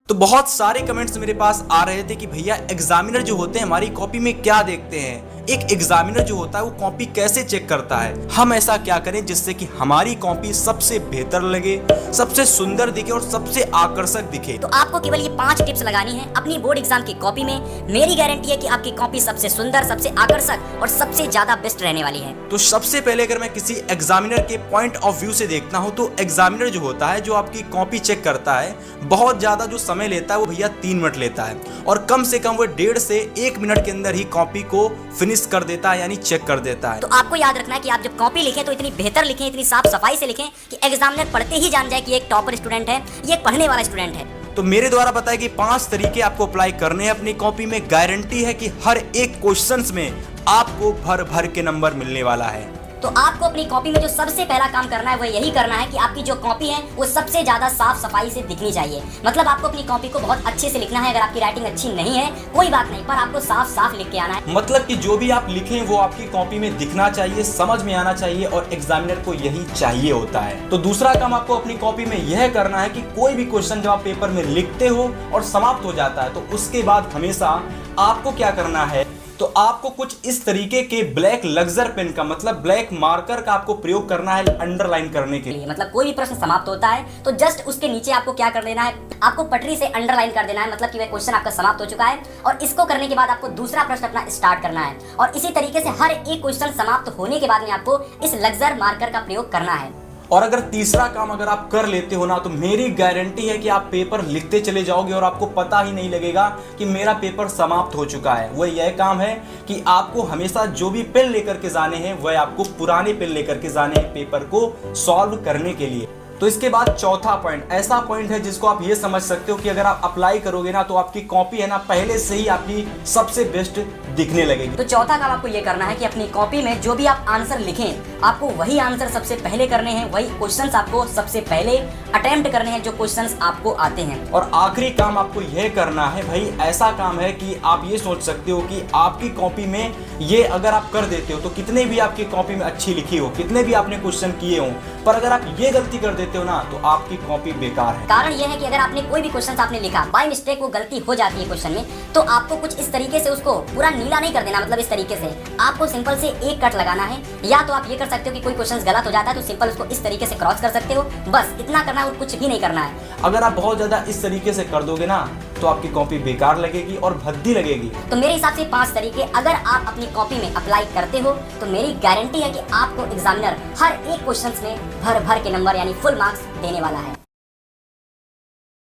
तो बहुत सारे कमेंट्स मेरे पास आ रहे थे कि भैया एग्जामिनर जो होते हैं हमारी कॉपी में क्या देखते हैं, एक एग्जामिनर जो होता है वो कॉपी कैसे चेक करता है, हम ऐसा क्या करें जिससे कि हमारी कॉपी सबसे बेहतर लगे, सबसे सुंदर दिखे और सबसे आकर्षक दिखे। तो आपको केवल ये 5 टिप्स लगानी है अपनी बोर्ड एग्जाम की कॉपी में। मेरी गारंटी है कि आपकी कॉपी सबसे सुंदर, सबसे आकर्षक और सबसे ज्यादा बेस्ट रहने वाली है। तो सबसे पहले अगर मैं किसी एग्जामिनर के पॉइंट ऑफ व्यू से देखता हूं तो एग्जामिनर जो होता है, जो आपकी कॉपी चेक करता है, बहुत ज्यादा जो समय लेता है वो भैया 3 मिनट लेता है और कम से कम वो 1.5 से 1 मिनट के अंदर ही कॉपी को फिनिश कर देता है, यानी चेक कर देता है। तो आपको याद रखना है कि आप जब कॉपी लिखें तो इतनी बेहतर लिखें, इतनी साफ सफाई से लिखें कि एग्जामिनर पढ़ते ही जान जाए कि ये एक टॉपर स्टूडेंट है, ये एक पढ़ने वाला स्टूडेंट है। तो मेरे द्वारा बताए कि 5 तरीके आपको अप्लाई करने हैं अपनी कॉपी में। गारंटी है कि हर एक क्वेश्चंस में आपको भर भर के नंबर मिलने वाला है। तो आपको अपनी कॉपी में जो सबसे पहला काम करना है वो यही करना है कि आपकी जो कॉपी है वो सबसे ज्यादा साफ सफाई से दिखनी चाहिए। मतलब आपको अपनी कॉपी को बहुत अच्छे से लिखना है। अगर आपकी राइटिंग अच्छी नहीं है कोई बात नहीं, पर आपको साफ साफ लिख के आना है। मतलब कि जो भी आप लिखें वो आपकी कॉपी में दिखना चाहिए, समझ में आना चाहिए और एग्जामिनर को यही चाहिए होता है। तो दूसरा काम आपको अपनी कॉपी में यह करना है कि कोई भी क्वेश्चन जब आप पेपर में लिखते हो और समाप्त हो जाता है तो उसके बाद हमेशा आपको क्या करना है, तो आपको कुछ इस तरीके के ब्लैक लग्जर पेन का, मतलब ब्लैक मार्कर का आपको प्रयोग करना है अंडरलाइन करने के लिए। मतलब कोई भी प्रश्न समाप्त होता है तो जस्ट उसके नीचे आपको क्या कर देना है, आपको पटरी से अंडरलाइन कर देना है। मतलब कि वह क्वेश्चन आपका समाप्त हो चुका है और इसको करने के बाद आपको दूसरा प्रश्न अपना स्टार्ट करना है और इसी तरीके से हर एक क्वेश्चन समाप्त होने के बाद में आपको इस लग्जर मार्कर का प्रयोग करना है। और अगर तीसरा काम अगर आप कर लेते हो ना तो मेरी गारंटी है कि आप पेपर लिखते चले जाओगे और आपको पता ही नहीं लगेगा कि मेरा पेपर समाप्त हो चुका है। वह यह काम है कि आपको हमेशा जो भी पेन लेकर के जाने हैं वह आपको पुराने पेन लेकर के जाने हैं पेपर को सॉल्व करने के लिए। तो इसके बाद चौथा पॉइंट ऐसा पॉइंट है जिसको आप ये समझ सकते हो कि अगर आप अप्लाई करोगे ना तो आपकी कॉपी है ना पहले से ही आपकी सबसे बेस्ट दिखने लगेगी। तो चौथा काम आपको ये करना है कि अपनी कॉपी में जो भी आप आंसर लिखें आपको वही आंसर सबसे पहले करने हैं, वही क्वेश्चंस आपको सबसे पहले अटेम्प्ट करने हैं जो क्वेश्चंस आपको आते हैं। और आखिरी काम आपको यह करना है, भाई ऐसा काम है कि आप ये सोच सकते हो कि आपकी कॉपी में ये अगर आप कर देते हो तो कितने भी आपकी कॉपी में अच्छी लिखी हो, कितने भी आपने क्वेश्चन किए हो, पर अगर आप ये गलती कर देते हो ना तो आपकी कॉपी बेकार है। कारण यह है कि अगर आपने कोई भी क्वेश्चन आपने लिखा बाय मिस्टेक वो गलती हो जाती है क्वेश्चन में, तो आपको कुछ इस तरीके से उसको पूरा नीला नहीं कर देना। मतलब इस तरीके से आपको सिंपल से एक कट लगाना है, या तो आप ये कर सकते हो कि कोई क्वेश्चन गलत हो जाता है तो सिंपल उसको इस तरीके से क्रॉस कर सकते हो, बस इतना करना है और कुछ भी नहीं करना है। अगर आप बहुत ज्यादा इस तरीके से कर दोगे ना तो आपकी कॉपी बेकार लगेगी और भद्दी लगेगी। तो मेरे हिसाब से 5 तरीके अगर आप अपनी कॉपी में अप्लाई करते हो तो मेरी गारंटी है कि आपको एग्जामिनर हर एक क्वेश्चन में भर भर के नंबर यानी फुल मार्क्स देने वाला है।